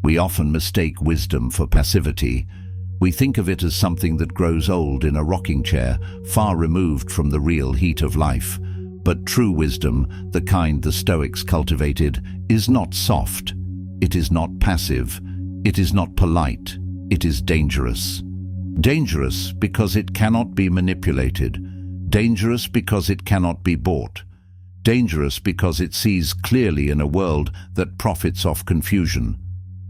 We often mistake wisdom for passivity. We think of it as something that grows old in a rocking chair, far removed from the real heat of life. But true wisdom, the kind the Stoics cultivated, is not soft. It is not passive. It is not polite. It is dangerous. Dangerous because it cannot be manipulated. Dangerous because it cannot be bought. Dangerous because it sees clearly in a world that profits off confusion.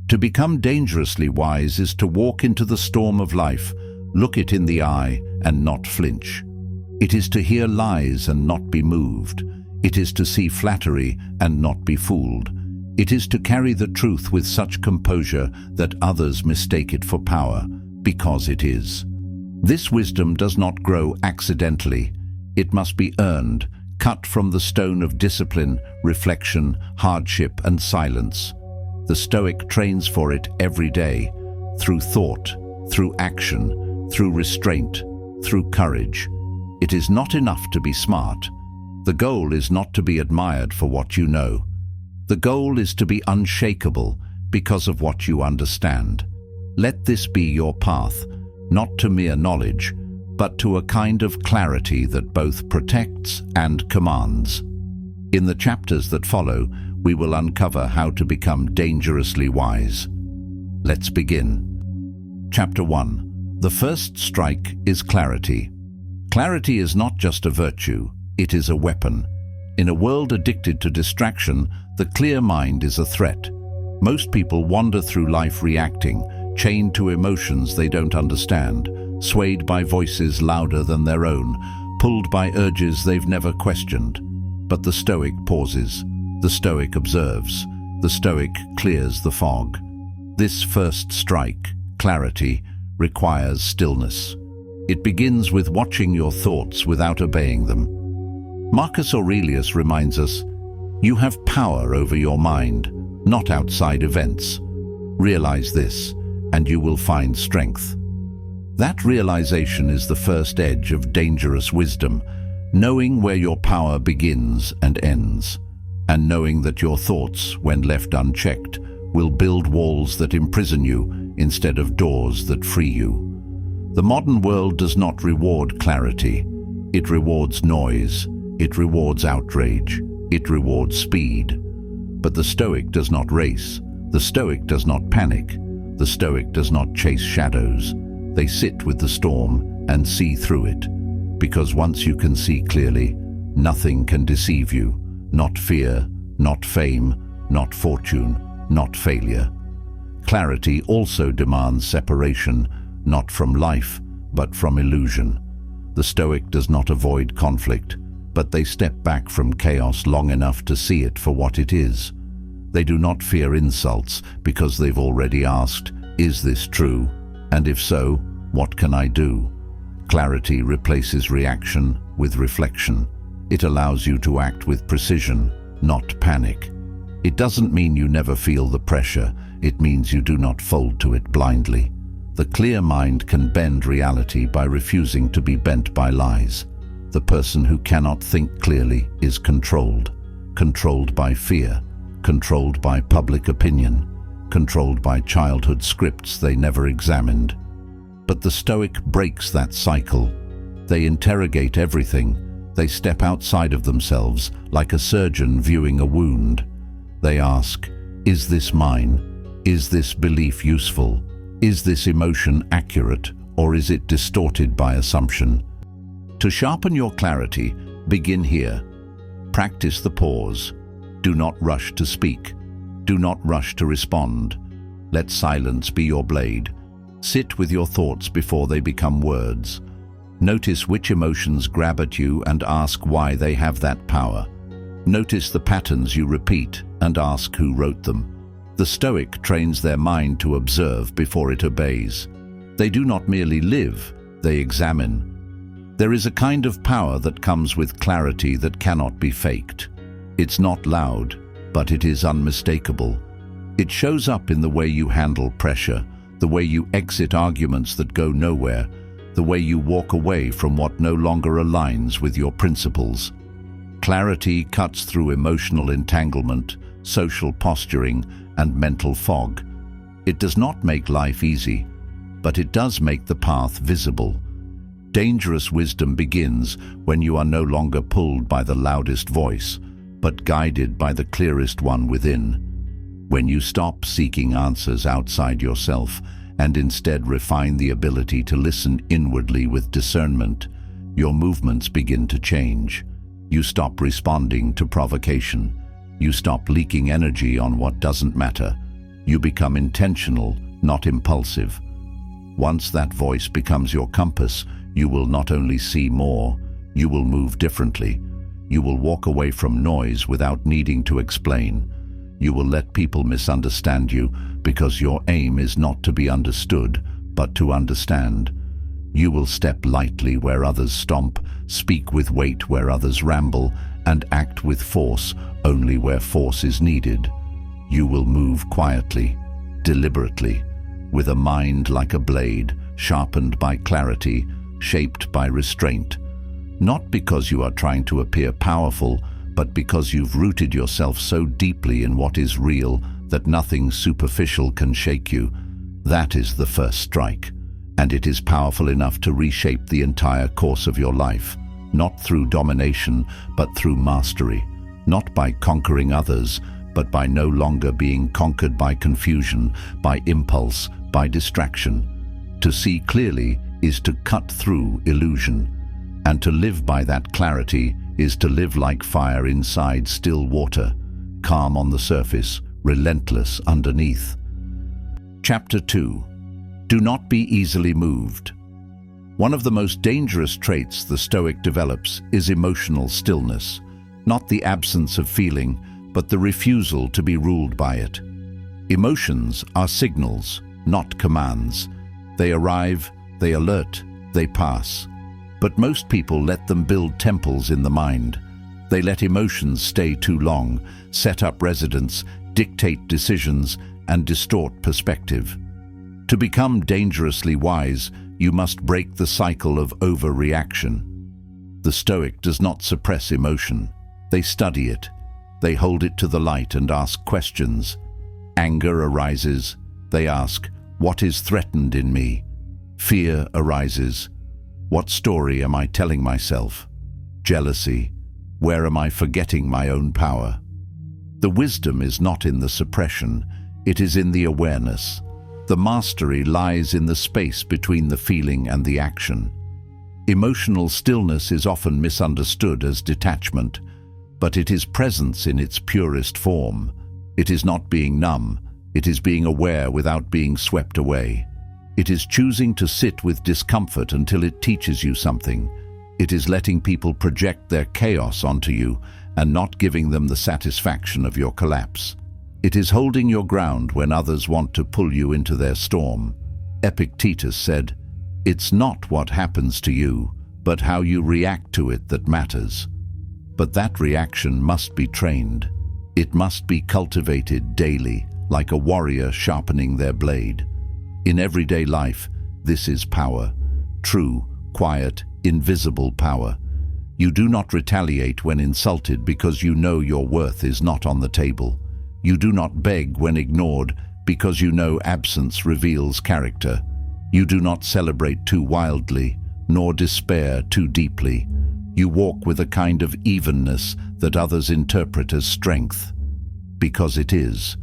To become dangerously wise is to walk into the storm of life, look it in the eye and not flinch. It is to hear lies and not be moved. It is to see flattery and not be fooled. It is to carry the truth with such composure that others mistake it for power, because it is. This wisdom does not grow accidentally. It must be earned, cut from the stone of discipline, reflection, hardship, and silence. The Stoic trains for it every day, through thought, through action, through restraint, through courage. It is not enough to be smart. The goal is not to be admired for what you know. The goal is to be unshakable because of what you understand. Let this be your path, not to mere knowledge, but to a kind of clarity that both protects and commands. In the chapters that follow, we will uncover how to become dangerously wise. Let's begin. Chapter 1. The first strike is clarity. Clarity is not just a virtue, it is a weapon. In a world addicted to distraction, the clear mind is a threat. Most people wander through life reacting, chained to emotions they don't understand, swayed by voices louder than their own, pulled by urges they've never questioned. But the Stoic pauses. The Stoic observes. The Stoic clears the fog. This first strike, clarity, requires stillness. It begins with watching your thoughts without obeying them. Marcus Aurelius reminds us, "You have power over your mind, not outside events. Realize this, and you will find strength." That realization is the first edge of dangerous wisdom, knowing where your power begins and ends, and knowing that your thoughts, when left unchecked, will build walls that imprison you instead of doors that free you. The modern world does not reward clarity. It rewards noise. It rewards outrage. It rewards speed. But the Stoic does not race. The Stoic does not panic. The Stoic does not chase shadows. They sit with the storm and see through it. Because once you can see clearly, nothing can deceive you. Not fear, not fame, not fortune, not failure. Clarity also demands separation, not from life, but from illusion. The Stoic does not avoid conflict, but they step back from chaos long enough to see it for what it is. They do not fear insults because they've already asked, "Is this true? And if so, what can I do?" Clarity replaces reaction with reflection. It allows you to act with precision, not panic. It doesn't mean you never feel the pressure. It means you do not fold to it blindly. The clear mind can bend reality by refusing to be bent by lies. The person who cannot think clearly is controlled. Controlled by fear, controlled by public opinion, controlled by childhood scripts they never examined. But the Stoic breaks that cycle. They interrogate everything. They step outside of themselves, like a surgeon viewing a wound. They ask, "Is this mine? Is this belief useful? Is this emotion accurate, or is it distorted by assumption?" To sharpen your clarity, begin here. Practice the pause. Do not rush to speak. Do not rush to respond. Let silence be your blade. Sit with your thoughts before they become words. Notice which emotions grab at you and ask why they have that power. Notice the patterns you repeat and ask who wrote them. The Stoic trains their mind to observe before it obeys. They do not merely live, they examine. There is a kind of power that comes with clarity that cannot be faked. It's not loud, but it is unmistakable. It shows up in the way you handle pressure, the way you exit arguments that go nowhere, the way you walk away from what no longer aligns with your principles. Clarity cuts through emotional entanglement, social posturing, and mental fog. It does not make life easy, but it does make the path visible. Dangerous wisdom begins when you are no longer pulled by the loudest voice, but guided by the clearest one within. When you stop seeking answers outside yourself and instead refine the ability to listen inwardly with discernment, your movements begin to change. You stop responding to provocation. You stop leaking energy on what doesn't matter. You become intentional, not impulsive. Once that voice becomes your compass, you will not only see more, you will move differently. You will walk away from noise without needing to explain. You will let people misunderstand you because your aim is not to be understood, but to understand. You will step lightly where others stomp, speak with weight where others ramble, and act with force only where force is needed. You will move quietly, deliberately, with a mind like a blade, sharpened by clarity, shaped by restraint. Not because you are trying to appear powerful, but because you've rooted yourself so deeply in what is real that nothing superficial can shake you. That is the first strike, and it is powerful enough to reshape the entire course of your life, not through domination, but through mastery, not by conquering others, but by no longer being conquered by confusion, by impulse, by distraction. To see clearly is to cut through illusion, and to live by that clarity is to live like fire inside still water, calm on the surface, relentless underneath. Chapter 2. Do not be easily moved. One of the most dangerous traits the Stoic develops is emotional stillness, not the absence of feeling, but the refusal to be ruled by it. Emotions are signals, not commands. They arrive, they alert, they pass. But most people let them build temples in the mind. They let emotions stay too long, set up residence, dictate decisions, and distort perspective. To become dangerously wise, you must break the cycle of overreaction. The Stoic does not suppress emotion. They study it. They hold it to the light and ask questions. Anger arises. They ask, "What is threatened in me?" Fear arises. What story am I telling myself? Jealousy. Where am I forgetting my own power? The wisdom is not in the suppression, it is in the awareness. The mastery lies in the space between the feeling and the action. Emotional stillness is often misunderstood as detachment, but it is presence in its purest form. It is not being numb, it is being aware without being swept away. It is choosing to sit with discomfort until it teaches you something. It is letting people project their chaos onto you and not giving them the satisfaction of your collapse. It is holding your ground when others want to pull you into their storm. Epictetus said, "It's not what happens to you, but how you react to it that matters." But that reaction must be trained. It must be cultivated daily, like a warrior sharpening their blade. In everyday life, this is power. True, quiet, invisible power. You do not retaliate when insulted because you know your worth is not on the table. You do not beg when ignored because you know absence reveals character. You do not celebrate too wildly, nor despair too deeply. You walk with a kind of evenness that others interpret as strength. Because it is.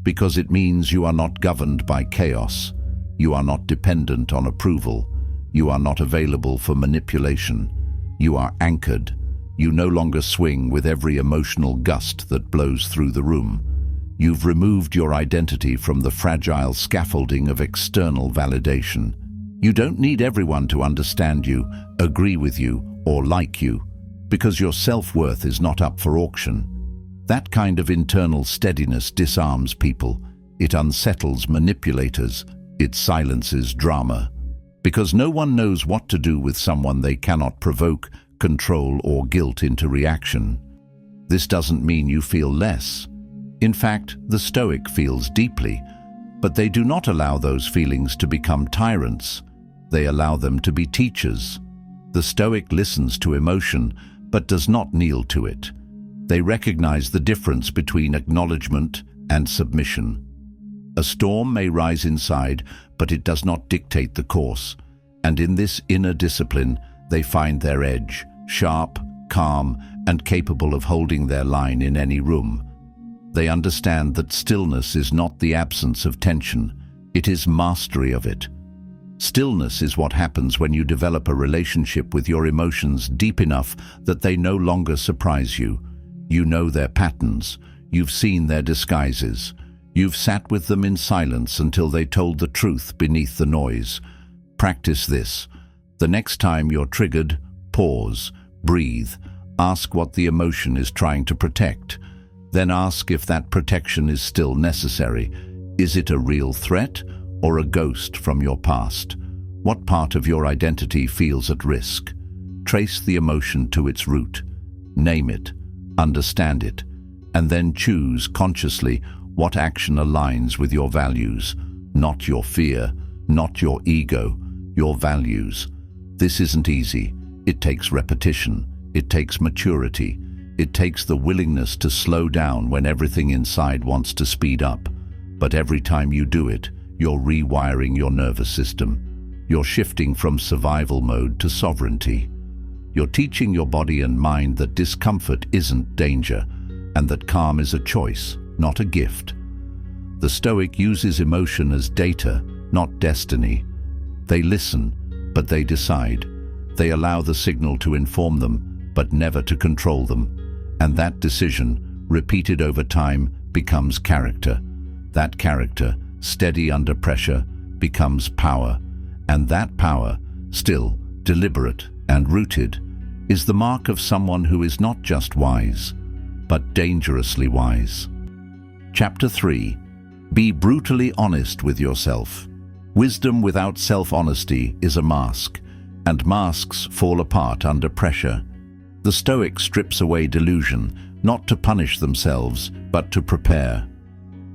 Because it means you are not governed by chaos. You are not dependent on approval. You are not available for manipulation. You are anchored. You no longer swing with every emotional gust that blows through the room. You've removed your identity from the fragile scaffolding of external validation. You don't need everyone to understand you, agree with you, or like you, because your self-worth is not up for auction. That kind of internal steadiness disarms people. It unsettles manipulators. It silences drama. Because no one knows what to do with someone they cannot provoke, control, or guilt into reaction. This doesn't mean you feel less. In fact, the Stoic feels deeply, but they do not allow those feelings to become tyrants. They allow them to be teachers. The Stoic listens to emotion, but does not kneel to it. They recognize the difference between acknowledgement and submission. A storm may rise inside, but it does not dictate the course. And in this inner discipline, they find their edge, sharp, calm, and capable of holding their line in any room. They understand that stillness is not the absence of tension, it is mastery of it. Stillness is what happens when you develop a relationship with your emotions deep enough that they no longer surprise you. You know their patterns, you've seen their disguises. You've sat with them in silence until they told the truth beneath the noise. Practice this. The next time you're triggered, pause, breathe, ask what the emotion is trying to protect. Then ask if that protection is still necessary. Is it a real threat or a ghost from your past? What part of your identity feels at risk? Trace the emotion to its root. Name it, understand it, and then choose consciously what action aligns with your values. Not your fear, not your ego, your values. This isn't easy. It takes repetition. It takes maturity. It takes the willingness to slow down when everything inside wants to speed up. But every time you do it, you're rewiring your nervous system. You're shifting from survival mode to sovereignty. You're teaching your body and mind that discomfort isn't danger, and that calm is a choice, not a gift. The Stoic uses emotion as data, not destiny. They listen, but they decide. They allow the signal to inform them, but never to control them. And that decision, repeated over time, becomes character. That character, steady under pressure, becomes power. And that power, still, deliberate, and rooted, is the mark of someone who is not just wise, but dangerously wise. Chapter 3. Be brutally honest with yourself. Wisdom without self-honesty is a mask, and masks fall apart under pressure. The Stoic strips away delusion, not to punish themselves, but to prepare.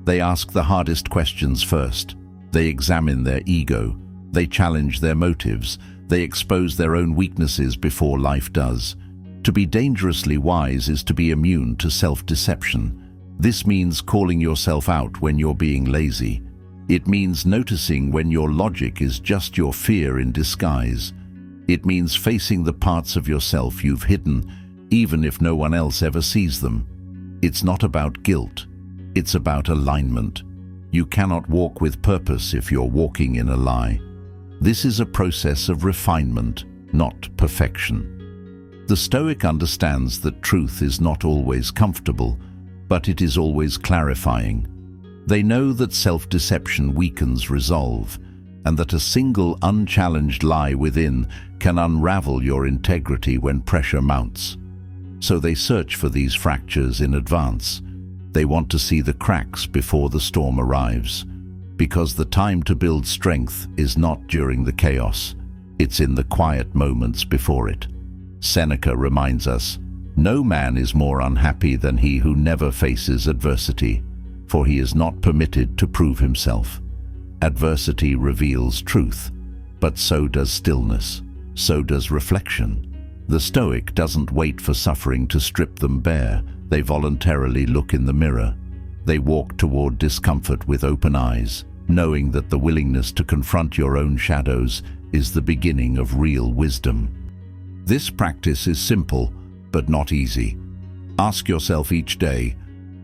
They ask the hardest questions first. They examine their ego. They challenge their motives. They expose their own weaknesses before life does. To be dangerously wise is to be immune to self-deception. This means calling yourself out when you're being lazy. It means noticing when your logic is just your fear in disguise. It means facing the parts of yourself you've hidden, even if no one else ever sees them. It's not about guilt. It's about alignment. You cannot walk with purpose if you're walking in a lie. This is a process of refinement, not perfection. The Stoic understands that truth is not always comfortable, but it is always clarifying. They know that self-deception weakens resolve, and that a single unchallenged lie within can unravel your integrity when pressure mounts. So they search for these fractures in advance. They want to see the cracks before the storm arrives, because the time to build strength is not during the chaos, it's in the quiet moments before it. Seneca reminds us, "No man is more unhappy than he who never faces adversity, for he is not permitted to prove himself." Adversity reveals truth, but so does stillness, so does reflection. The Stoic doesn't wait for suffering to strip them bare. They voluntarily look in the mirror. They walk toward discomfort with open eyes, knowing that the willingness to confront your own shadows is the beginning of real wisdom. This practice is simple, but not easy. Ask yourself each day,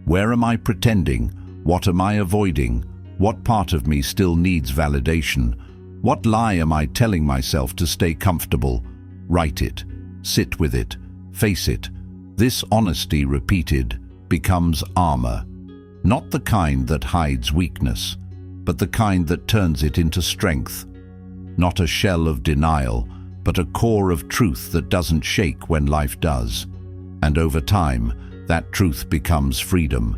where am I pretending? What am I avoiding? What part of me still needs validation? What lie am I telling myself to stay comfortable? Write it, sit with it, face it. This honesty repeated becomes armor, not the kind that hides weakness, but the kind that turns it into strength. Not a shell of denial, but a core of truth that doesn't shake when life does. And over time, that truth becomes freedom.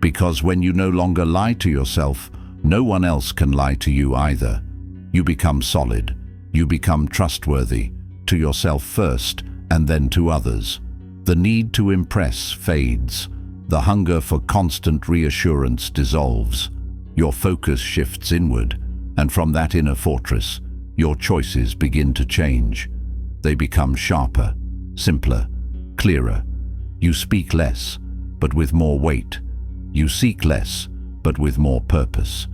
Because when you no longer lie to yourself, no one else can lie to you either. You become solid. You become trustworthy, to yourself first, and then to others. The need to impress fades. The hunger for constant reassurance dissolves. Your focus shifts inward, and from that inner fortress, your choices begin to change. They become sharper, simpler, clearer. You speak less, but with more weight. You seek less, but with more purpose.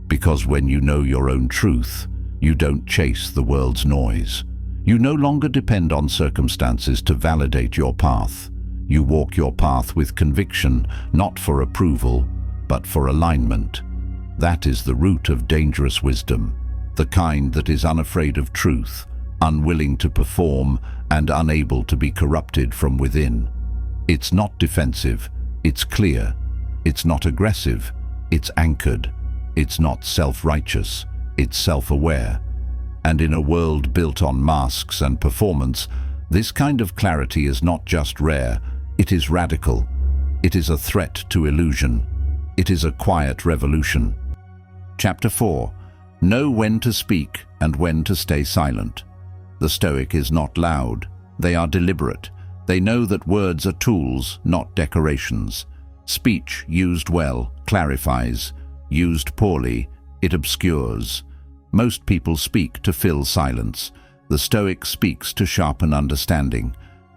Because when you know your own truth, you don't chase the world's noise. You no longer depend on circumstances to validate your path. You walk your path with conviction, not for approval, but for alignment. That is the root of dangerous wisdom, the kind that is unafraid of truth, unwilling to perform, and unable to be corrupted from within. It's not defensive, it's clear. It's not aggressive, it's anchored. It's not self-righteous, it's self-aware. And in a world built on masks and performance, this kind of clarity is not just rare, it is radical. It is a threat to illusion. It is a quiet revolution. Chapter 4. Know when to speak and when to stay silent. The Stoic is not loud. They are deliberate. They know that words are tools, not decorations. Speech used well clarifies. Used poorly, it obscures. Most people speak to fill silence. The Stoic speaks to sharpen understanding.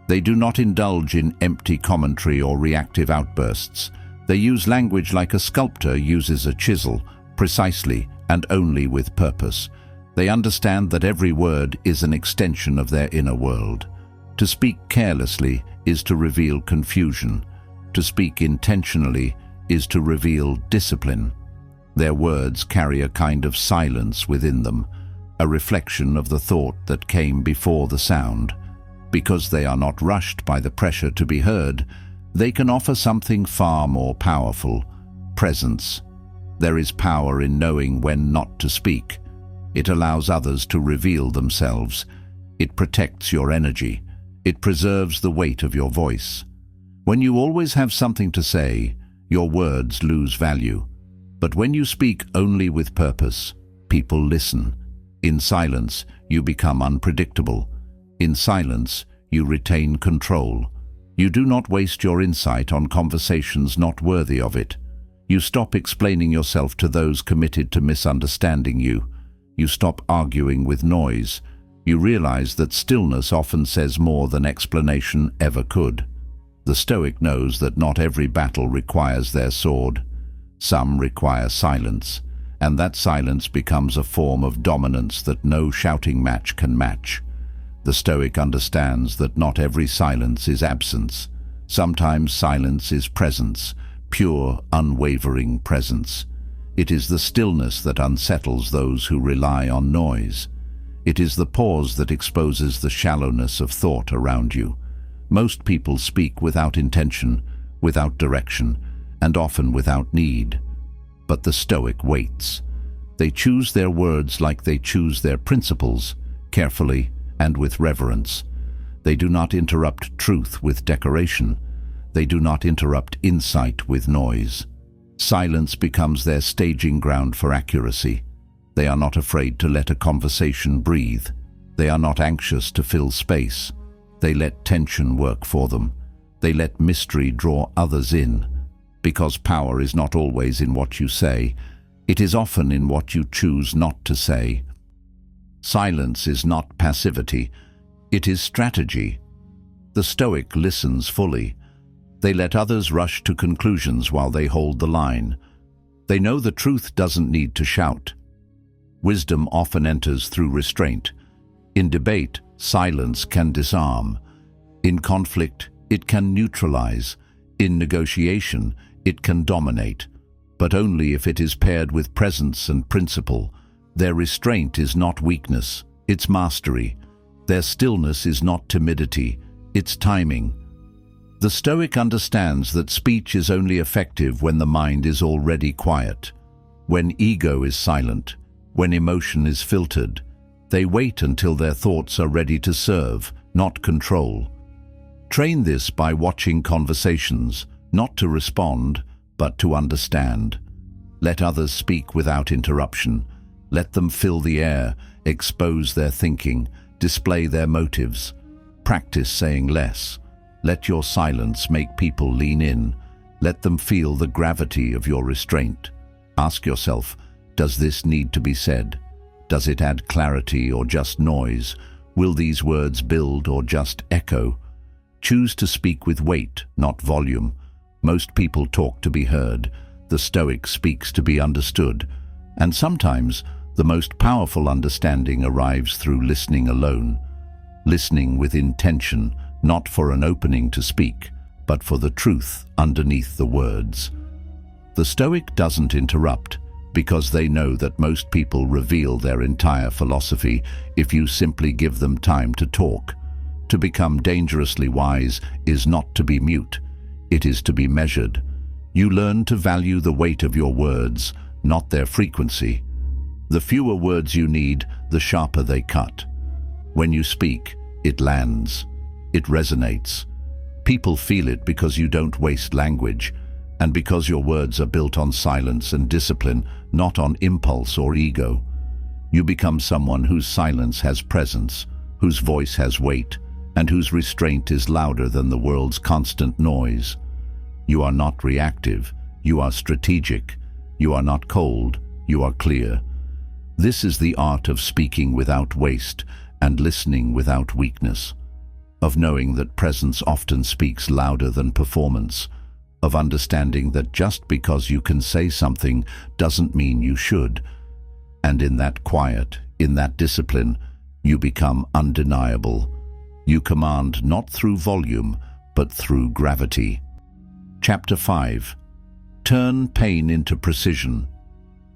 They do not indulge in empty commentary or reactive outbursts. They use language like a sculptor uses a chisel, precisely and only with purpose. They understand that every word is an extension of their inner world. To speak carelessly is to reveal confusion. To speak intentionally is to reveal discipline. Their words carry a kind of silence within them, a reflection of the thought that came before the sound. Because they are not rushed by the pressure to be heard, they can offer something far more powerful: presence. There is power in knowing when not to speak. It allows others to reveal themselves. It protects your energy. It preserves the weight of your voice. When you always have something to say, your words lose value. But when you speak only with purpose, people listen. In silence, you become unpredictable. In silence, you retain control. You do not waste your insight on conversations not worthy of it. You stop explaining yourself to those committed to misunderstanding you. You stop arguing with noise. You realize that stillness often says more than explanation ever could. The Stoic knows that not every battle requires their sword. Some require silence, and that silence becomes a form of dominance that no shouting match can match. The Stoic understands that not every silence is absence. Sometimes silence is presence, pure, unwavering presence. It is the stillness that unsettles those who rely on noise. It is the pause that exposes the shallowness of thought around you. Most people speak without intention, without direction, and often without need. But the Stoic waits. They choose their words like they choose their principles, carefully and with reverence. They do not interrupt truth with decoration. They do not interrupt insight with noise. Silence becomes their staging ground for accuracy. They are not afraid to let a conversation breathe. They are not anxious to fill space. They let tension work for them. They let mystery draw others in. Because power is not always in what you say, it is often in what you choose not to say. Silence is not passivity, it is strategy. The Stoic listens fully. They let others rush to conclusions while they hold the line. They know the truth doesn't need to shout. Wisdom often enters through restraint. In debate, silence can disarm. In conflict, it can neutralize. In negotiation, it can dominate, but only if it is paired with presence and principle. Their restraint is not weakness, it's mastery. Their stillness is not timidity, it's timing. The Stoic understands that speech is only effective when the mind is already quiet, when ego is silent, when emotion is filtered. They wait until their thoughts are ready to serve, not control. Train this by watching conversations, not to respond, but to understand. Let others speak without interruption. Let them fill the air, expose their thinking, display their motives. Practice saying less. Let your silence make people lean in. Let them feel the gravity of your restraint. Ask yourself, does this need to be said? Does it add clarity or just noise? Will these words build or just echo? Choose to speak with weight, not volume. Most people talk to be heard. The Stoic speaks to be understood. And sometimes the most powerful understanding arrives through listening alone, listening with intention, not for an opening to speak, but for the truth underneath the words. The Stoic doesn't interrupt, because they know that most people reveal their entire philosophy if you simply give them time to talk. To become dangerously wise is not to be mute, it is to be measured. You learn to value the weight of your words, not their frequency. The fewer words you need, the sharper they cut. When you speak, it lands. It resonates. People feel it because you don't waste language, and because your words are built on silence and discipline, not on impulse or ego. You become someone whose silence has presence, whose voice has weight, and whose restraint is louder than the world's constant noise. You are not reactive, you are strategic. You are not cold, you are clear. This is the art of speaking without waste and listening without weakness, of knowing that presence often speaks louder than performance, of understanding that just because you can say something doesn't mean you should. And in that quiet, in that discipline, you become undeniable. You command not through volume, but through gravity. Chapter 5. Turn pain into precision.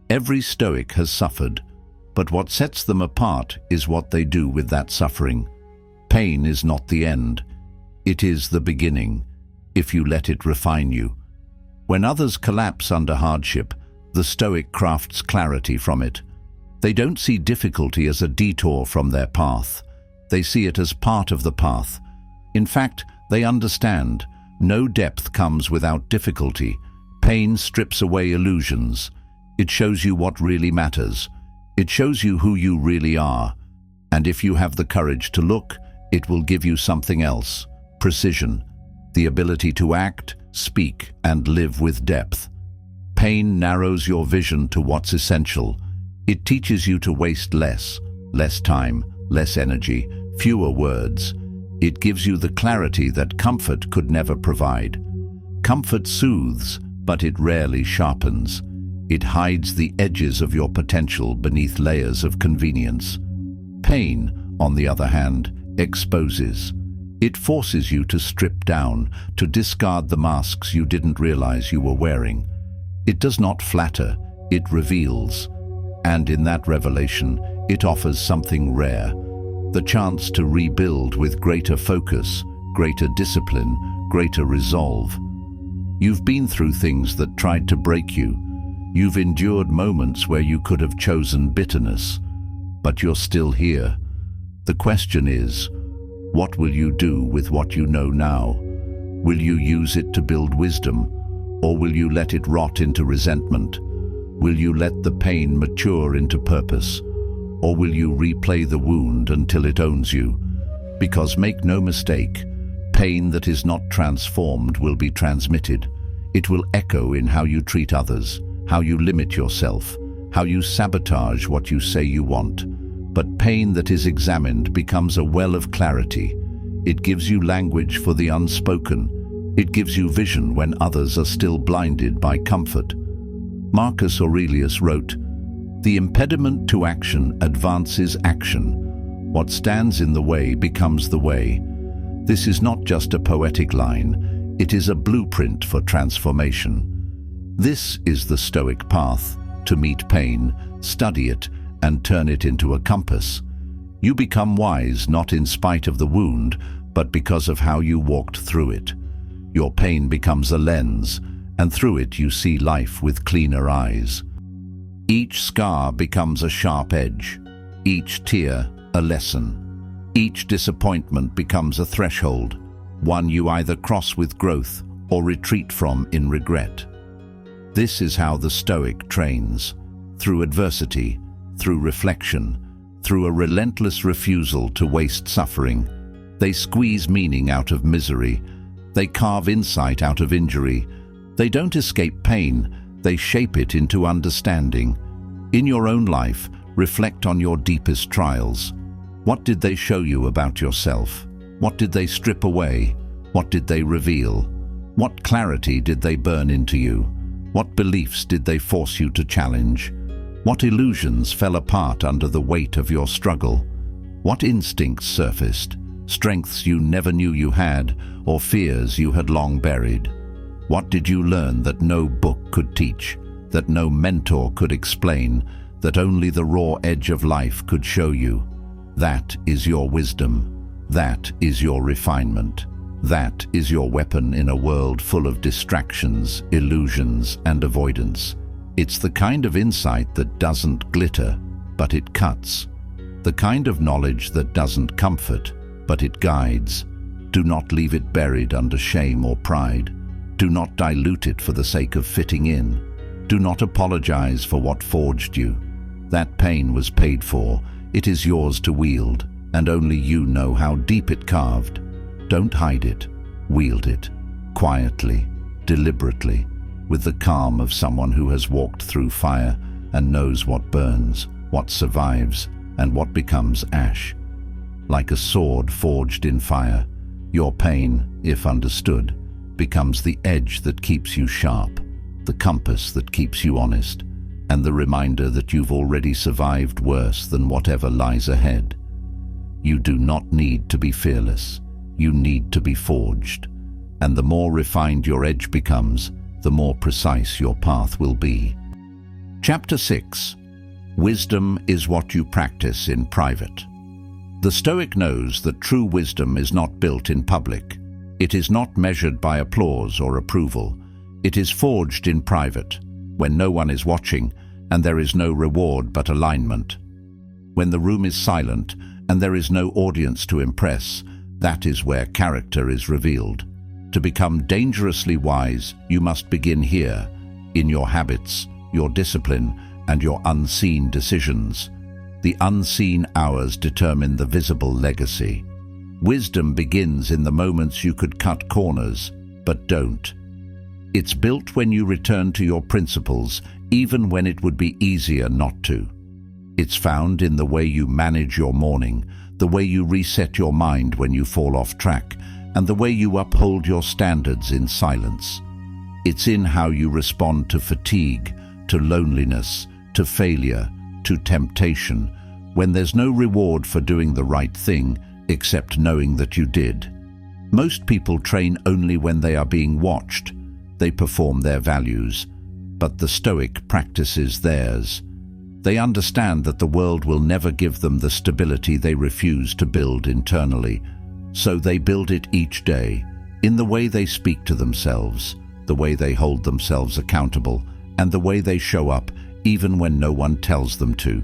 Every Stoic has suffered, but what sets them apart is what they do with that suffering. Pain is not the end. It is the beginning, if you let it refine you. When others collapse under hardship, the Stoic crafts clarity from it. They don't see difficulty as a detour from their path. They see it as part of the path. In fact, they understand no depth comes without difficulty. Pain strips away illusions. It shows you what really matters. It shows you who you really are. And if you have the courage to look, it will give you something else: precision, the ability to act, speak, and live with depth. Pain narrows your vision to what's essential. It teaches you to waste less time, less energy, fewer words. It gives you the clarity that comfort could never provide. Comfort soothes, but it rarely sharpens. It hides the edges of your potential beneath layers of convenience. Pain, on the other hand, exposes. It forces you to strip down, to discard the masks you didn't realize you were wearing. It does not flatter, it reveals. And in that revelation, it offers something rare: the chance to rebuild with greater focus, greater discipline, greater resolve. You've been through things that tried to break you. You've endured moments where you could have chosen bitterness, but you're still here. The question is, what will you do with what you know now? Will you use it to build wisdom, or will you let it rot into resentment? Will you let the pain mature into purpose, or will you replay the wound until it owns you? Because make no mistake, pain that is not transformed will be transmitted. It will echo in how you treat others, how you limit yourself, how you sabotage what you say you want. But pain that is examined becomes a well of clarity. It gives you language for the unspoken. It gives you vision when others are still blinded by comfort. Marcus Aurelius wrote, "The impediment to action advances action. What stands in the way becomes the way." This is not just a poetic line, it is a blueprint for transformation. This is the Stoic path: to meet pain, study it, and turn it into a compass. You become wise not in spite of the wound, but because of how you walked through it. Your pain becomes a lens, and through it you see life with cleaner eyes. Each scar becomes a sharp edge, each tear a lesson. Each disappointment becomes a threshold, one you either cross with growth or retreat from in regret. This is how the Stoic trains: through adversity, through reflection, through a relentless refusal to waste suffering. They squeeze meaning out of misery. They carve insight out of injury. They don't escape pain, they shape it into understanding. In your own life, reflect on your deepest trials. What did they show you about yourself? What did they strip away? What did they reveal? What clarity did they burn into you? What beliefs did they force you to challenge? What illusions fell apart under the weight of your struggle? What instincts surfaced? Strengths you never knew you had, or fears you had long buried? What did you learn that no book could teach, that no mentor could explain, that only the raw edge of life could show you? That is your wisdom. That is your refinement. That is your weapon in a world full of distractions, illusions, and avoidance. It's the kind of insight that doesn't glitter, but it cuts. The kind of knowledge that doesn't comfort, but it guides. Do not leave it buried under shame or pride. Do not dilute it for the sake of fitting in. Do not apologize for what forged you. That pain was paid for. It is yours to wield, and only you know how deep it carved. Don't hide it. Wield it. Quietly, deliberately, with the calm of someone who has walked through fire and knows what burns, what survives, and what becomes ash. Like a sword forged in fire, your pain, if understood, becomes the edge that keeps you sharp, the compass that keeps you honest, and the reminder that you've already survived worse than whatever lies ahead. You do not need to be fearless. You need to be forged. And the more refined your edge becomes, the more precise your path will be. Chapter 6. Wisdom is what you practice in private. The Stoic knows that true wisdom is not built in public. It is not measured by applause or approval. It is forged in private, when no one is watching and there is no reward but alignment. When the room is silent and there is no audience to impress, that is where character is revealed. To become dangerously wise, you must begin here, in your habits, your discipline, and your unseen decisions. The unseen hours determine the visible legacy. Wisdom begins in the moments you could cut corners, but don't. It's built when you return to your principles, even when it would be easier not to. It's found in the way you manage your morning, the way you reset your mind when you fall off track, and the way you uphold your standards in silence. It's in how you respond to fatigue, to loneliness, to failure, to temptation, when there's no reward for doing the right thing except knowing that you did. Most people train only when they are being watched. They perform their values, but the Stoic practices theirs. They understand that the world will never give them the stability they refuse to build internally, so they build it each day, in the way they speak to themselves, the way they hold themselves accountable, and the way they show up even when no one tells them to.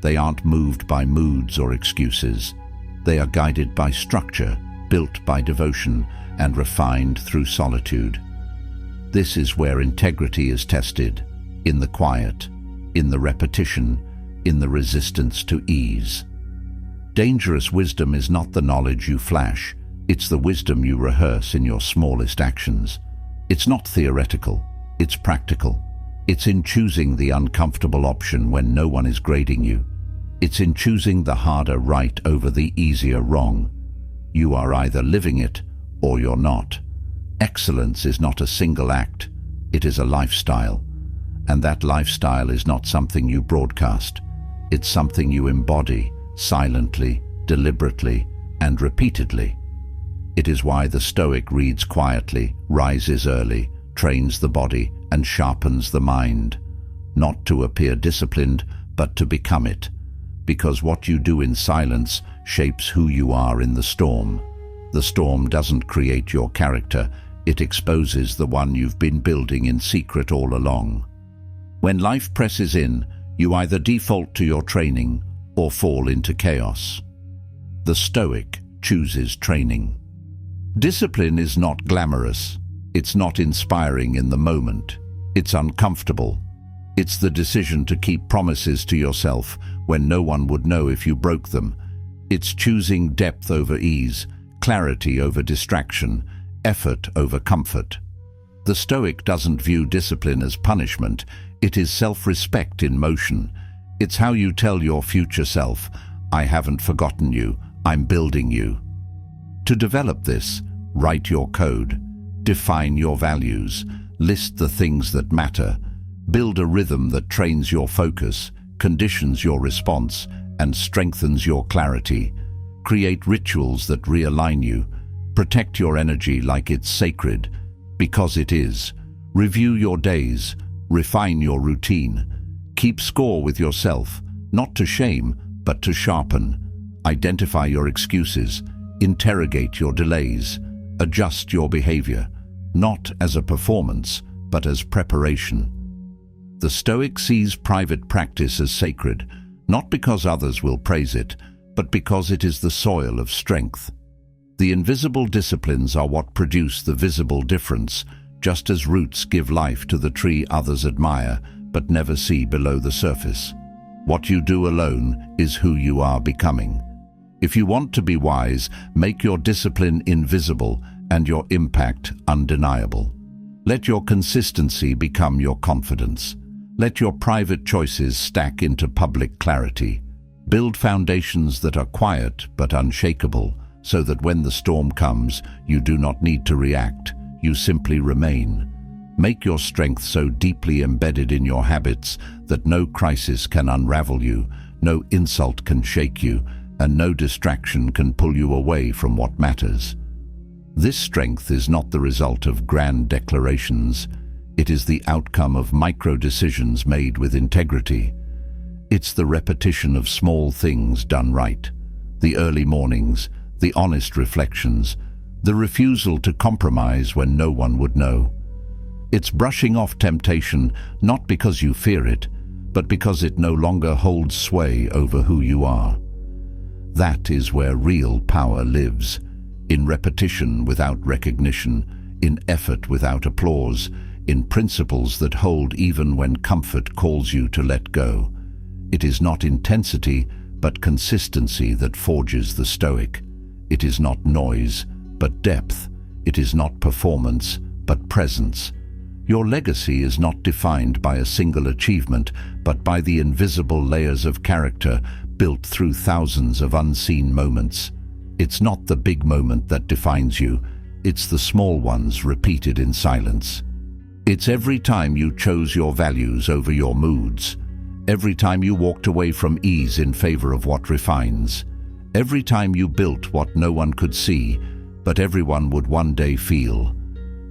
They aren't moved by moods or excuses. They are guided by structure, built by devotion, and refined through solitude. This is where integrity is tested, in the quiet, in the repetition, in the resistance to ease. Dangerous wisdom is not the knowledge you flash, it's the wisdom you rehearse in your smallest actions. It's not theoretical, it's practical. It's in choosing the uncomfortable option when no one is grading you. It's in choosing the harder right over the easier wrong. You are either living it or you're not. Excellence is not a single act, it is a lifestyle. And that lifestyle is not something you broadcast. It's something you embody, silently, deliberately, and repeatedly. It is why the Stoic reads quietly, rises early, trains the body, and sharpens the mind. Not to appear disciplined, but to become it. Because what you do in silence shapes who you are in the storm. The storm doesn't create your character, it exposes the one you've been building in secret all along. When life presses in, you either default to your training or fall into chaos. The Stoic chooses training. Discipline is not glamorous. It's not inspiring in the moment. It's uncomfortable. It's the decision to keep promises to yourself when no one would know if you broke them. It's choosing depth over ease, clarity over distraction, effort over comfort. The Stoic doesn't view discipline as punishment. It is self-respect in motion. It's how you tell your future self, I haven't forgotten you, I'm building you. To develop this, write your code, define your values, list the things that matter, Build a rhythm that trains your focus, conditions your response, and strengthens your clarity. Create rituals that realign you. Protect your energy like it's sacred, because it is. Review your days. Refine your routine. Keep score with yourself, not to shame, but to sharpen. Identify your excuses. Interrogate your delays. Adjust your behavior, not as a performance, but as preparation. The Stoic sees private practice as sacred, not because others will praise it, but because it is the soil of strength. The invisible disciplines are what produce the visible difference, just as roots give life to the tree others admire, but never see below the surface. What you do alone is who you are becoming. If you want to be wise, make your discipline invisible and your impact undeniable. Let your consistency become your confidence. Let your private choices stack into public clarity. Build foundations that are quiet but unshakable, so that when the storm comes, you do not need to react, you simply remain. Make your strength so deeply embedded in your habits that no crisis can unravel you, no insult can shake you, and no distraction can pull you away from what matters. This strength is not the result of grand declarations. It is the outcome of micro-decisions made with integrity. It's the repetition of small things done right. The early mornings, the honest reflections, the refusal to compromise when no one would know. It's brushing off temptation not because you fear it, but because it no longer holds sway over who you are. That is where real power lives, in repetition without recognition, in effort without applause, in principles that hold even when comfort calls you to let go. It is not intensity, but consistency that forges the Stoic. It is not noise, but depth. It is not performance, but presence. Your legacy is not defined by a single achievement, but by the invisible layers of character built through thousands of unseen moments. It's not the big moment that defines you, it's the small ones repeated in silence. It's every time you chose your values over your moods, every time you walked away from ease in favor of what refines, every time you built what no one could see, but everyone would one day feel.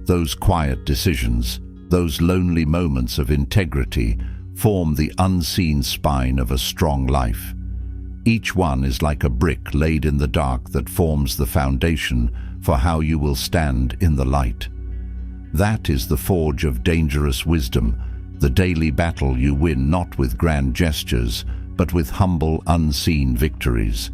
Those quiet decisions, those lonely moments of integrity, form the unseen spine of a strong life. Each one is like a brick laid in the dark that forms the foundation for how you will stand in the light. That is the forge of dangerous wisdom, the daily battle you win not with grand gestures, but with humble, unseen victories.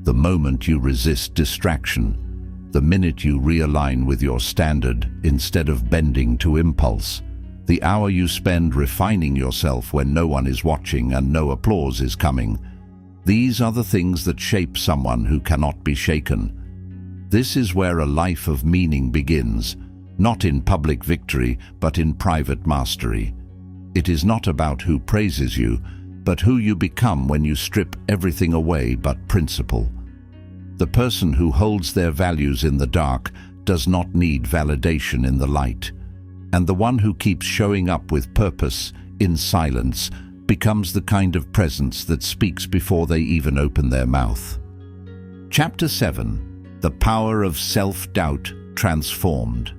The moment you resist distraction, the minute you realign with your standard instead of bending to impulse, the hour you spend refining yourself when no one is watching and no applause is coming. These are the things that shape someone who cannot be shaken. This is where a life of meaning begins, not in public victory, but in private mastery. It is not about who praises you, but who you become when you strip everything away but principle. The person who holds their values in the dark does not need validation in the light, and the one who keeps showing up with purpose in silence becomes the kind of presence that speaks before they even open their mouth. Chapter 7. The Power of Self-Doubt Transformed.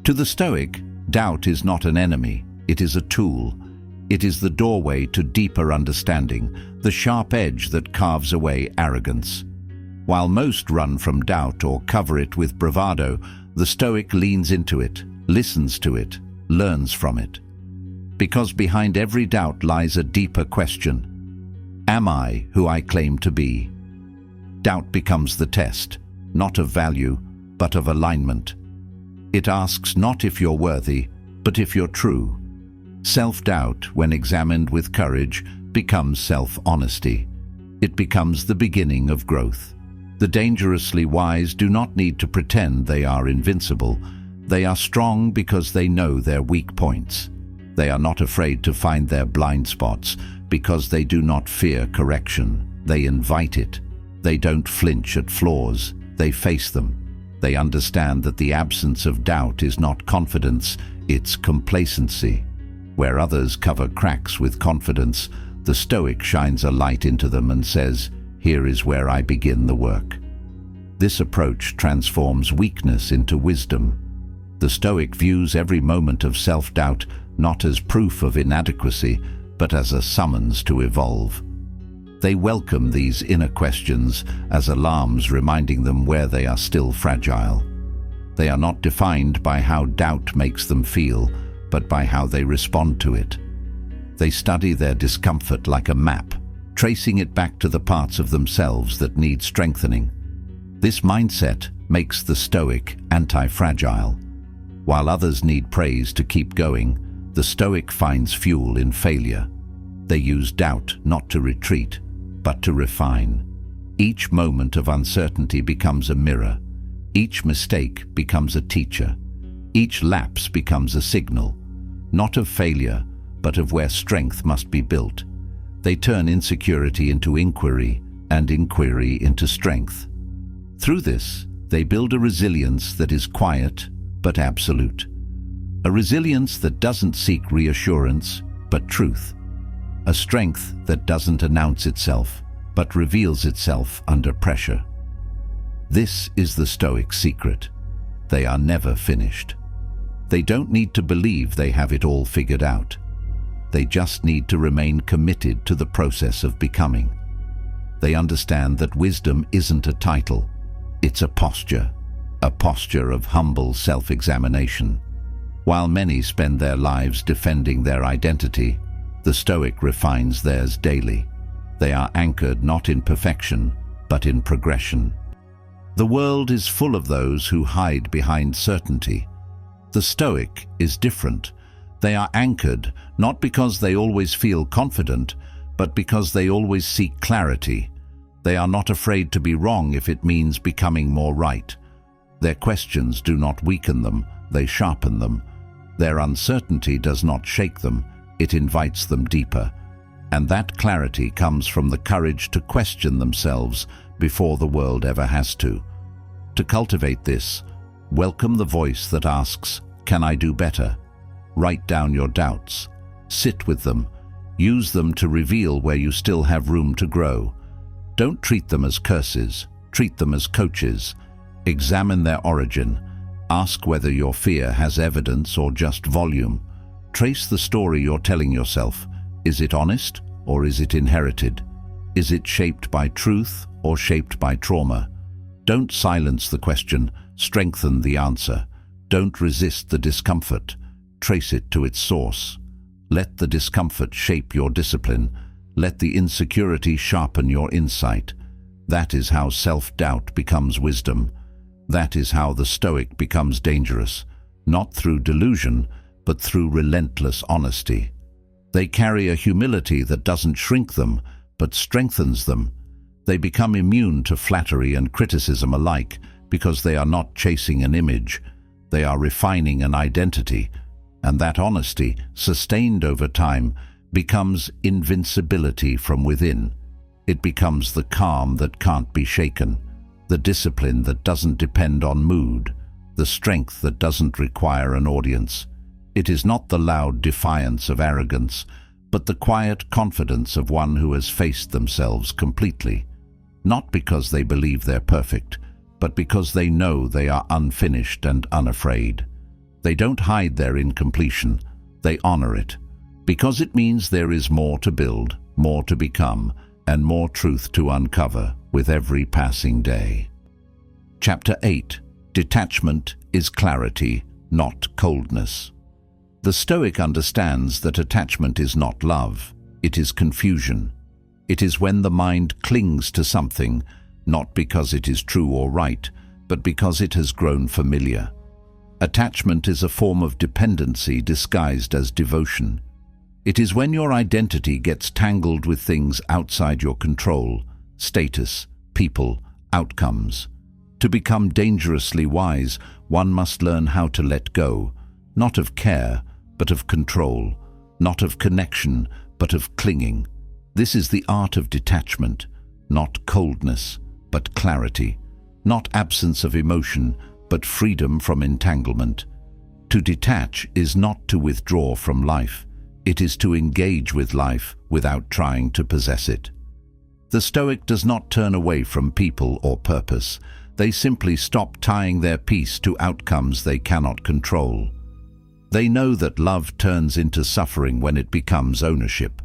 To the Stoic, doubt is not an enemy, it is a tool. It is the doorway to deeper understanding, the sharp edge that carves away arrogance. While most run from doubt or cover it with bravado, the Stoic leans into it, listens to it, learns from it. Because behind every doubt lies a deeper question. Am I who I claim to be? Doubt becomes the test, not of value, but of alignment. It asks not if you're worthy, but if you're true. Self-doubt, when examined with courage, becomes self-honesty. It becomes the beginning of growth. The dangerously wise do not need to pretend they are invincible. They are strong because they know their weak points. They are not afraid to find their blind spots because they do not fear correction. They invite it. They don't flinch at flaws. They face them. They understand that the absence of doubt is not confidence, it's complacency. Where others cover cracks with confidence, the Stoic shines a light into them and says, "Here is where I begin the work." This approach transforms weakness into wisdom. The Stoic views every moment of self-doubt not as proof of inadequacy, but as a summons to evolve. They welcome these inner questions as alarms reminding them where they are still fragile. They are not defined by how doubt makes them feel, but by how they respond to it. They study their discomfort like a map, tracing it back to the parts of themselves that need strengthening. This mindset makes the Stoic anti-fragile. While others need praise to keep going, the Stoic finds fuel in failure. They use doubt not to retreat, but to refine. Each moment of uncertainty becomes a mirror. Each mistake becomes a teacher. Each lapse becomes a signal, not of failure, but of where strength must be built. They turn insecurity into inquiry and inquiry into strength. Through this, they build a resilience that is quiet but absolute. A resilience that doesn't seek reassurance, but truth. A strength that doesn't announce itself, but reveals itself under pressure. This is the Stoic secret. They are never finished. They don't need to believe they have it all figured out. They just need to remain committed to the process of becoming. They understand that wisdom isn't a title, it's a posture of humble self-examination. While many spend their lives defending their identity, the Stoic refines theirs daily. They are anchored not in perfection, but in progression. The world is full of those who hide behind certainty. The Stoic is different. They are anchored not because they always feel confident, but because they always seek clarity. They are not afraid to be wrong if it means becoming more right. Their questions do not weaken them, they sharpen them. Their uncertainty does not shake them, it invites them deeper. And that clarity comes from the courage to question themselves before the world ever has to. To cultivate this, welcome the voice that asks, "Can I do better?" Write down your doubts. Sit with them. Use them to reveal where you still have room to grow. Don't treat them as curses. Treat them as coaches. Examine their origin. Ask whether your fear has evidence or just volume. Trace the story you're telling yourself. Is it honest or is it inherited? Is it shaped by truth or shaped by trauma? Don't silence the question, strengthen the answer. Don't resist the discomfort. Trace it to its source. Let the discomfort shape your discipline. Let the insecurity sharpen your insight. That is how self-doubt becomes wisdom. That is how the Stoic becomes dangerous, not through delusion, but through relentless honesty. They carry a humility that doesn't shrink them, but strengthens them. They become immune to flattery and criticism alike because they are not chasing an image. They are refining an identity, and that honesty, sustained over time, becomes invincibility from within. It becomes the calm that can't be shaken, the discipline that doesn't depend on mood, the strength that doesn't require an audience. It is not the loud defiance of arrogance, but the quiet confidence of one who has faced themselves completely. Not because they believe they're perfect, but because they know they are unfinished and unafraid. They don't hide their incompletion, they honor it, because it means there is more to build, more to become, and more truth to uncover with every passing day. Chapter 8. Detachment is clarity, not coldness. The Stoic understands that attachment is not love, it is confusion. It is when the mind clings to something, not because it is true or right, but because it has grown familiar. Attachment is a form of dependency disguised as devotion. It is when your identity gets tangled with things outside your control, status, people, outcomes. To become dangerously wise, one must learn how to let go, not of care, but of control, not of connection, but of clinging. This is the art of detachment, not coldness, but clarity, not absence of emotion, but freedom from entanglement. To detach is not to withdraw from life, It is to engage with life without trying to possess it. The Stoic does not turn away from people or purpose. They simply stop tying their peace to outcomes they cannot control. They know that love turns into suffering when it becomes ownership.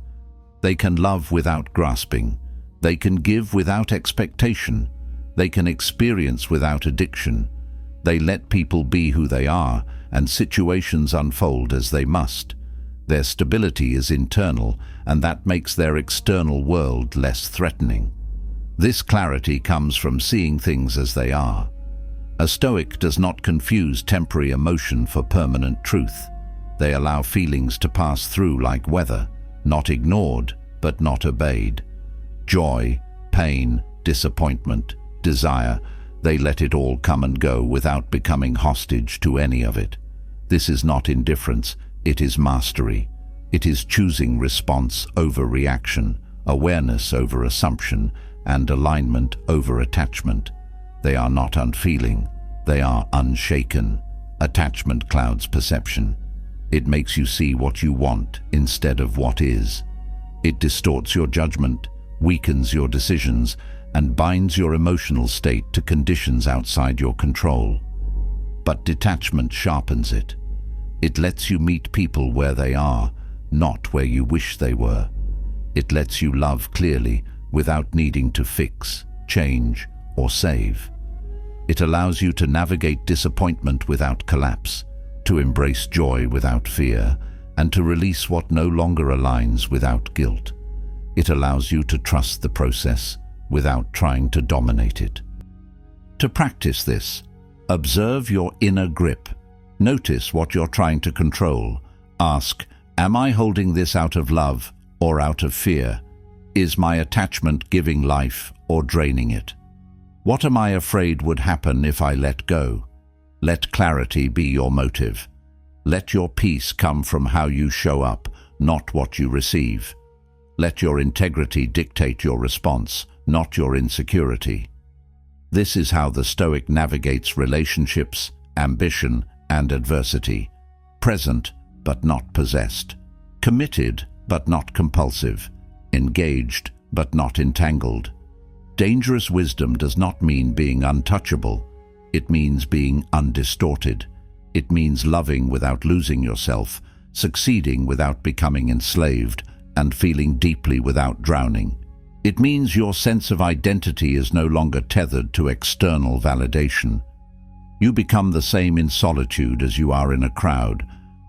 They can love without grasping. They can give without expectation. They can experience without addiction. They let people be who they are, and situations unfold as they must. Their stability is internal, and that makes their external world less threatening. This clarity comes from seeing things as they are. A Stoic does not confuse temporary emotion for permanent truth. They allow feelings to pass through like weather, not ignored, but not obeyed. Joy, pain, disappointment, desire, they let it all come and go without becoming hostage to any of it. This is not indifference, it is mastery. It is choosing response over reaction, awareness over assumption, and alignment over attachment. They are not unfeeling, they are unshaken. Attachment clouds perception. It makes you see what you want instead of what is. It distorts your judgment, weakens your decisions, and binds your emotional state to conditions outside your control. But detachment sharpens it. It lets you meet people where they are, not where you wish they were. It lets you love clearly without needing to fix, change, or save. It allows you to navigate disappointment without collapse, to embrace joy without fear, and to release what no longer aligns without guilt. It allows you to trust the process without trying to dominate it. To practice this, observe your inner grip. Notice what you're trying to control. Ask, am I holding this out of love or out of fear? Is my attachment giving life or draining it? What am I afraid would happen if I let go? Let clarity be your motive. Let your peace come from how you show up, not what you receive. Let your integrity dictate your response, not your insecurity. This is how the Stoic navigates relationships, ambition, and adversity. Present, but not possessed. Committed, but not compulsive. Engaged, but not entangled. Dangerous wisdom does not mean being untouchable. It means being undistorted. It means loving without losing yourself, succeeding without becoming enslaved, and feeling deeply without drowning. It means your sense of identity is no longer tethered to external validation. You become the same in solitude as you are in a crowd,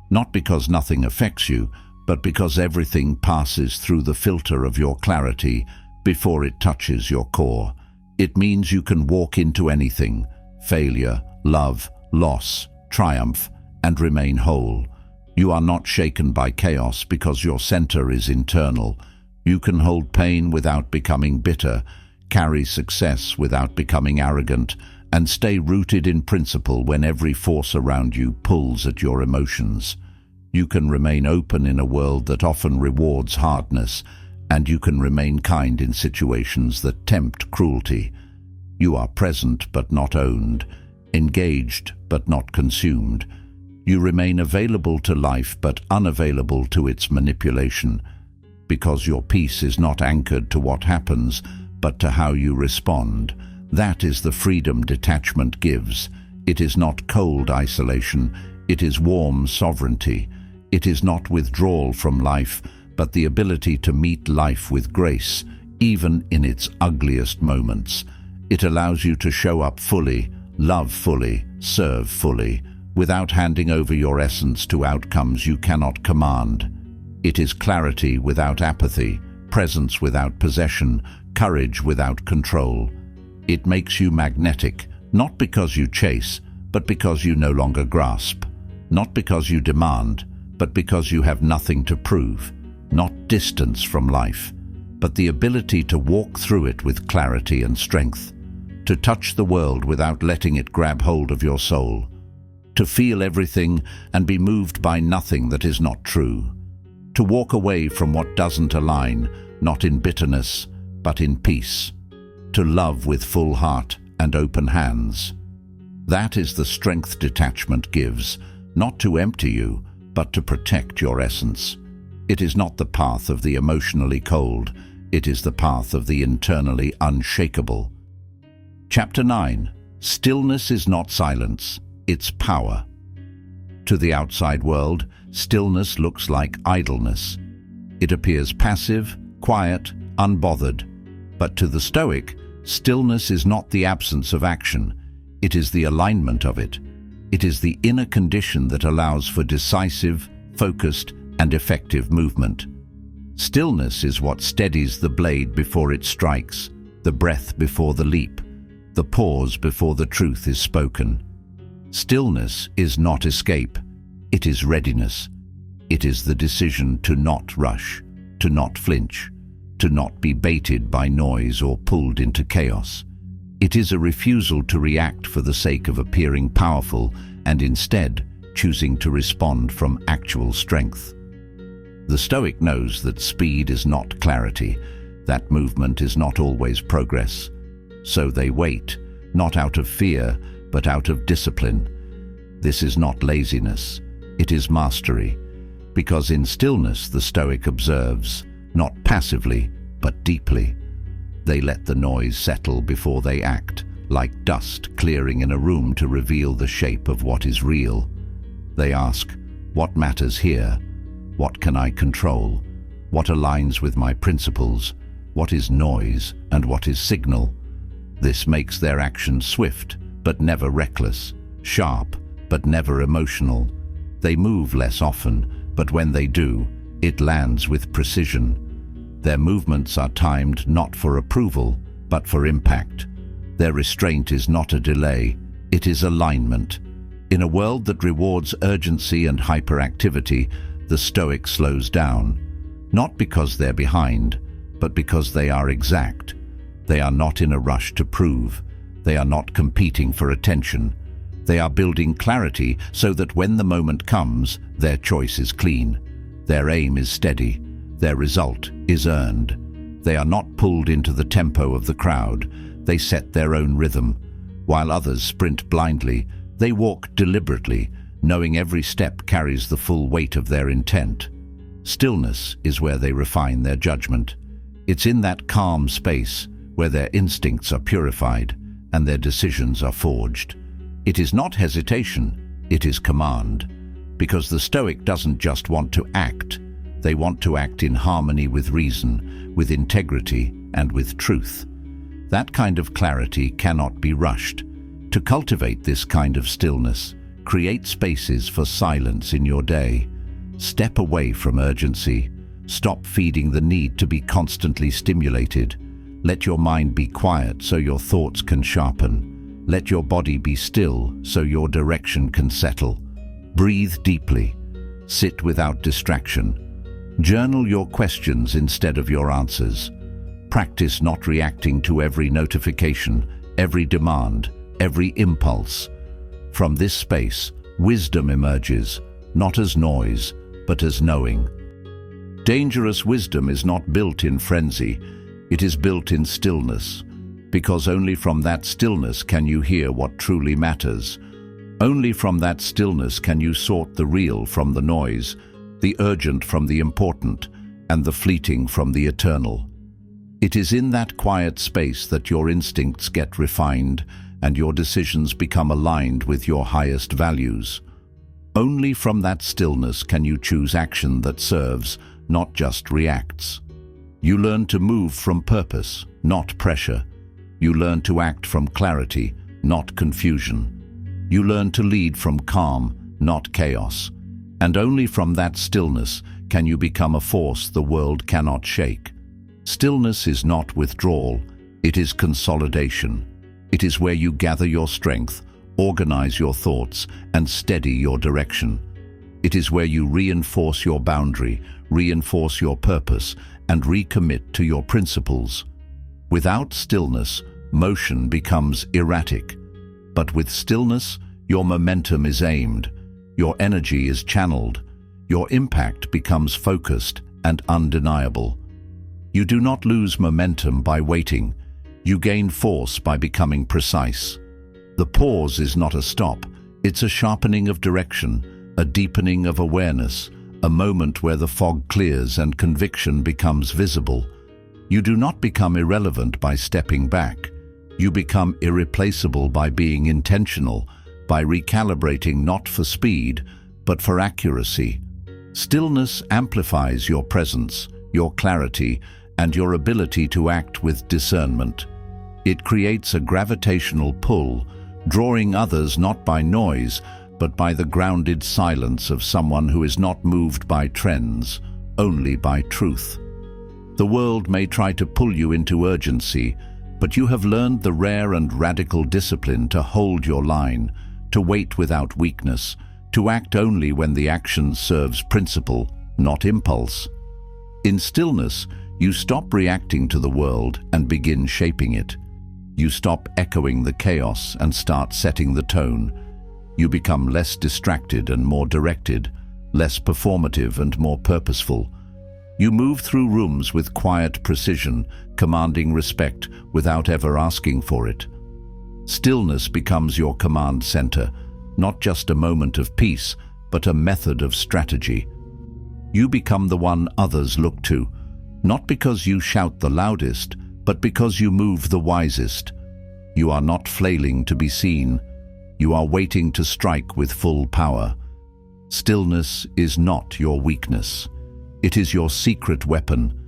not because nothing affects you, but because everything passes through the filter of your clarity before it touches your core. It means you can walk into anything, failure, love, loss, triumph, and remain whole. You are not shaken by chaos because your center is internal. You can hold pain without becoming bitter, carry success without becoming arrogant, and stay rooted in principle when every force around you pulls at your emotions. You can remain open in a world that often rewards hardness, and you can remain kind in situations that tempt cruelty. You are present but not owned, engaged but not consumed. You remain available to life but unavailable to its manipulation, because your peace is not anchored to what happens, but to how you respond. That is the freedom detachment gives. It is not cold isolation, it is warm sovereignty. It is not withdrawal from life, but the ability to meet life with grace, even in its ugliest moments. It allows you to show up fully, love fully, serve fully, without handing over your essence to outcomes you cannot command. It is clarity without apathy, presence without possession, courage without control. It makes you magnetic, not because you chase, but because you no longer grasp. Not because you demand, but because you have nothing to prove. Not distance from life, but the ability to walk through it with clarity and strength. To touch the world without letting it grab hold of your soul. To feel everything and be moved by nothing that is not true. To walk away from what doesn't align, not in bitterness, but in peace. To love with full heart and open hands. That is the strength detachment gives, not to empty you, but to protect your essence. It is not the path of the emotionally cold, it is the path of the internally unshakable. Chapter 9. Stillness is not silence, it's power. To the outside world, stillness looks like idleness. It appears passive, quiet, unbothered. But to the Stoic, stillness is not the absence of action, it is the alignment of it. It is the inner condition that allows for decisive, focused, and effective movement. Stillness is what steadies the blade before it strikes, the breath before the leap, the pause before the truth is spoken. Stillness is not escape, it is readiness. It is the decision to not rush, to not flinch, to not be baited by noise or pulled into chaos. It is a refusal to react for the sake of appearing powerful and instead choosing to respond from actual strength. The Stoic knows that speed is not clarity, that movement is not always progress. So they wait, not out of fear, but out of discipline. This is not laziness, it is mastery. Because in stillness the Stoic observes, not passively, but deeply. They let the noise settle before they act, like dust clearing in a room to reveal the shape of what is real. They ask, what matters here? What can I control? What aligns with my principles? What is noise and what is signal? This makes their action swift, but never reckless, sharp, but never emotional. They move less often, but when they do, it lands with precision. Their movements are timed not for approval, but for impact. Their restraint is not a delay, it is alignment. In a world that rewards urgency and hyperactivity, the Stoic slows down, not because they're behind, but because they are exact. They are not in a rush to prove. They are not competing for attention. They are building clarity so that when the moment comes, their choice is clean. Their aim is steady. Their result is earned. They are not pulled into the tempo of the crowd. They set their own rhythm. While others sprint blindly, they walk deliberately, knowing every step carries the full weight of their intent. Stillness is where they refine their judgment. It's in that calm space where their instincts are purified and their decisions are forged. It is not hesitation, it is command. Because the Stoic doesn't just want to act, they want to act in harmony with reason, with integrity, and with truth. That kind of clarity cannot be rushed. To cultivate this kind of stillness, create spaces for silence in your day. Step away from urgency. Stop feeding the need to be constantly stimulated. Let your mind be quiet so your thoughts can sharpen. Let your body be still so your direction can settle. Breathe deeply. Sit without distraction. Journal your questions instead of your answers. Practice not reacting to every notification, every demand, every impulse. From this space, wisdom emerges, not as noise, but as knowing. Dangerous wisdom is not built in frenzy, it is built in stillness. Because only from that stillness can you hear what truly matters. Only from that stillness can you sort the real from the noise, the urgent from the important, and the fleeting from the eternal. It is in that quiet space that your instincts get refined and your decisions become aligned with your highest values. Only from that stillness can you choose action that serves, not just reacts. You learn to move from purpose, not pressure. You learn to act from clarity, not confusion. You learn to lead from calm, not chaos. And only from that stillness can you become a force the world cannot shake. Stillness is not withdrawal, it is consolidation. It is where you gather your strength, organize your thoughts, and steady your direction. It is where you reinforce your boundary, reinforce your purpose, and recommit to your principles. Without stillness, motion becomes erratic. But with stillness, your momentum is aimed, your energy is channeled, your impact becomes focused and undeniable. You do not lose momentum by waiting. You gain force by becoming precise. The pause is not a stop, it's a sharpening of direction, a deepening of awareness, a moment where the fog clears and conviction becomes visible. You do not become irrelevant by stepping back. You become irreplaceable by being intentional, by recalibrating not for speed, but for accuracy. Stillness amplifies your presence, your clarity, and your ability to act with discernment. It creates a gravitational pull, drawing others not by noise, but by the grounded silence of someone who is not moved by trends, only by truth. The world may try to pull you into urgency, but you have learned the rare and radical discipline to hold your line, to wait without weakness, to act only when the action serves principle, not impulse. In stillness, you stop reacting to the world and begin shaping it. You stop echoing the chaos and start setting the tone. You become less distracted and more directed, less performative and more purposeful. You move through rooms with quiet precision, commanding respect without ever asking for it. Stillness becomes your command center, not just a moment of peace, but a method of strategy. You become the one others look to, not because you shout the loudest, but because you move the wisest. You are not flailing to be seen. You are waiting to strike with full power. Stillness is not your weakness. It is your secret weapon.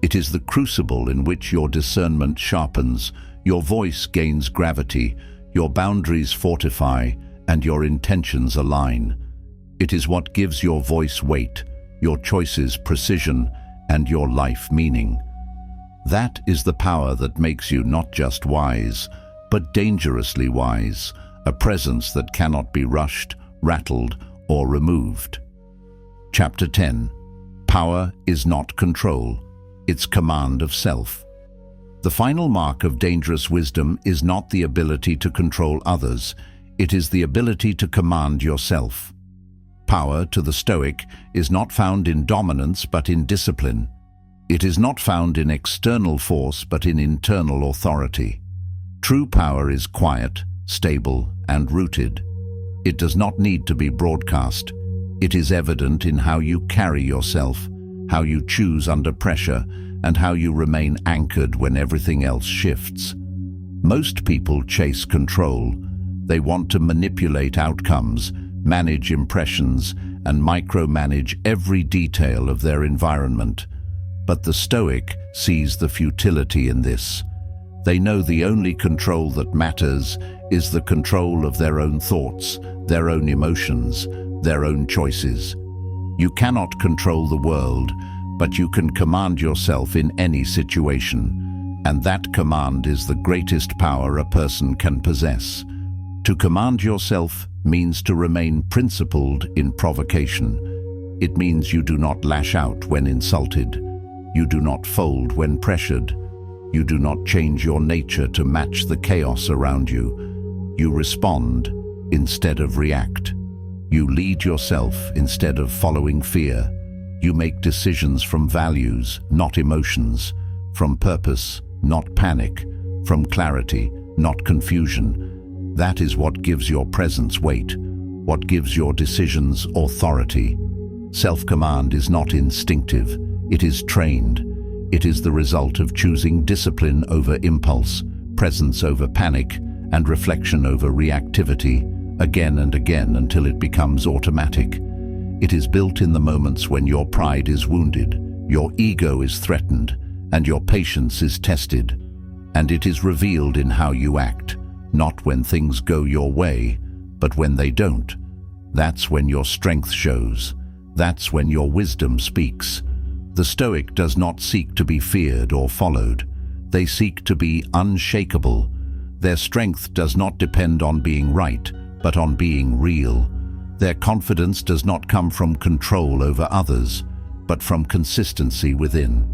It is the crucible in which your discernment sharpens, your voice gains gravity, your boundaries fortify, and your intentions align. It is what gives your voice weight, your choices precision, and your life meaning. That is the power that makes you not just wise, but dangerously wise, a presence that cannot be rushed, rattled, or removed. Chapter 10. Power is not control, it's command of self. The final mark of dangerous wisdom is not the ability to control others, it is the ability to command yourself. Power, to the Stoic, is not found in dominance but in discipline. It is not found in external force but in internal authority. True power is quiet, stable, and rooted. It does not need to be broadcast. It is evident in how you carry yourself, how you choose under pressure, and how you remain anchored when everything else shifts. Most people chase control. They want to manipulate outcomes, manage impressions, and micromanage every detail of their environment. But the Stoic sees the futility in this. They know the only control that matters is the control of their own thoughts, their own emotions, their own choices. You cannot control the world, but you can command yourself in any situation, and that command is the greatest power a person can possess. To command yourself means to remain principled in provocation. It means you do not lash out when insulted. You do not fold when pressured. You do not change your nature to match the chaos around you. You respond instead of react. You lead yourself instead of following fear. You make decisions from values, not emotions, from purpose, not panic, from clarity, not confusion. That is what gives your presence weight, what gives your decisions authority. Self-command is not instinctive, it is trained. It is the result of choosing discipline over impulse, presence over panic, and reflection over reactivity, again and again until it becomes automatic. It is built in the moments when your pride is wounded, your ego is threatened, and your patience is tested. And it is revealed in how you act, not when things go your way, but when they don't. That's when your strength shows. That's when your wisdom speaks. The Stoic does not seek to be feared or followed. They seek to be unshakable. Their strength does not depend on being right, but on being real. Their confidence does not come from control over others, but from consistency within.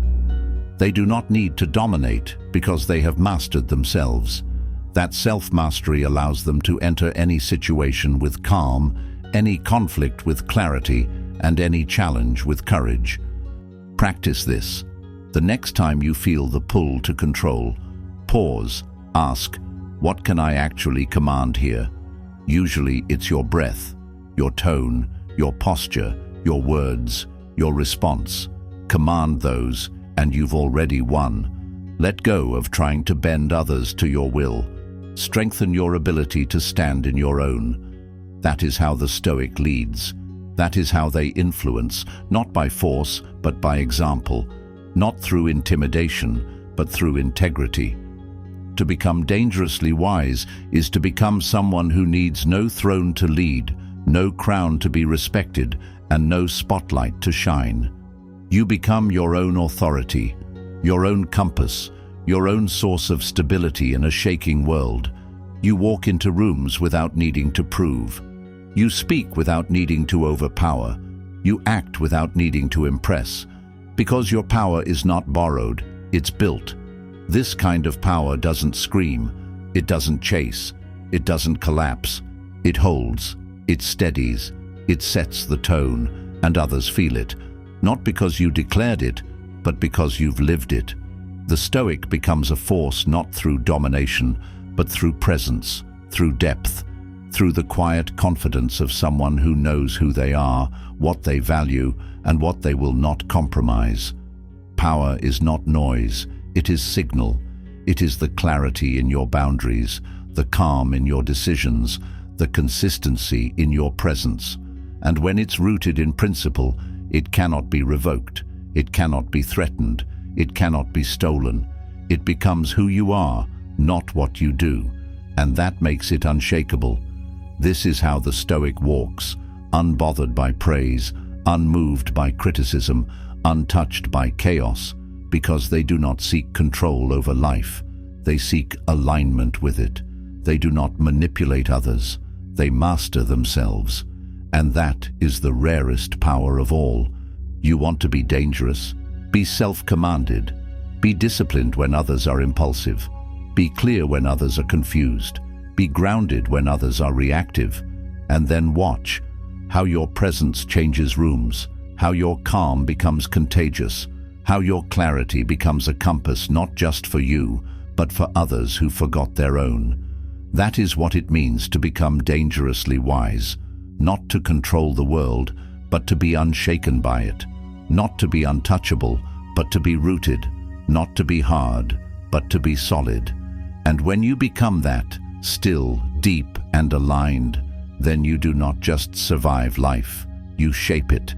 They do not need to dominate because they have mastered themselves. That self-mastery allows them to enter any situation with calm, any conflict with clarity, and any challenge with courage. Practice this. The next time you feel the pull to control, pause, ask, what can I actually command here? Usually it's your breath, your tone, your posture, your words, your response. Command those, and you've already won. Let go of trying to bend others to your will. Strengthen your ability to stand in your own. That is how the Stoic leads. That is how they influence, not by force, but by example. Not through intimidation, but through integrity. To become dangerously wise is to become someone who needs no throne to lead, no crown to be respected, and no spotlight to shine. You become your own authority, your own compass, your own source of stability in a shaking world. You walk into rooms without needing to prove. You speak without needing to overpower. You act without needing to impress. Because your power is not borrowed, it's built. This kind of power doesn't scream, it doesn't chase, it doesn't collapse. It holds, it steadies, it sets the tone, and others feel it. Not because you declared it, but because you've lived it. The Stoic becomes a force not through domination, but through presence, through depth, through the quiet confidence of someone who knows who they are, what they value, and what they will not compromise. Power is not noise, it is signal. It is the clarity in your boundaries, the calm in your decisions, the consistency in your presence. And when it's rooted in principle, it cannot be revoked, it cannot be threatened, it cannot be stolen. It becomes who you are, not what you do, and that makes it unshakable. This is how the Stoic walks, unbothered by praise, unmoved by criticism, untouched by chaos, because they do not seek control over life. They seek alignment with it. They do not manipulate others. They master themselves. And that is the rarest power of all. You want to be dangerous? Be self-commanded. Be disciplined when others are impulsive. Be clear when others are confused. Be grounded when others are reactive. And then watch how your presence changes rooms, how your calm becomes contagious, how your clarity becomes a compass not just for you, but for others who forgot their own. That is what it means to become dangerously wise. Not to control the world, but to be unshaken by it. Not to be untouchable, but to be rooted. Not to be hard, but to be solid. And when you become that, still, deep, and aligned, then you do not just survive life, you shape it.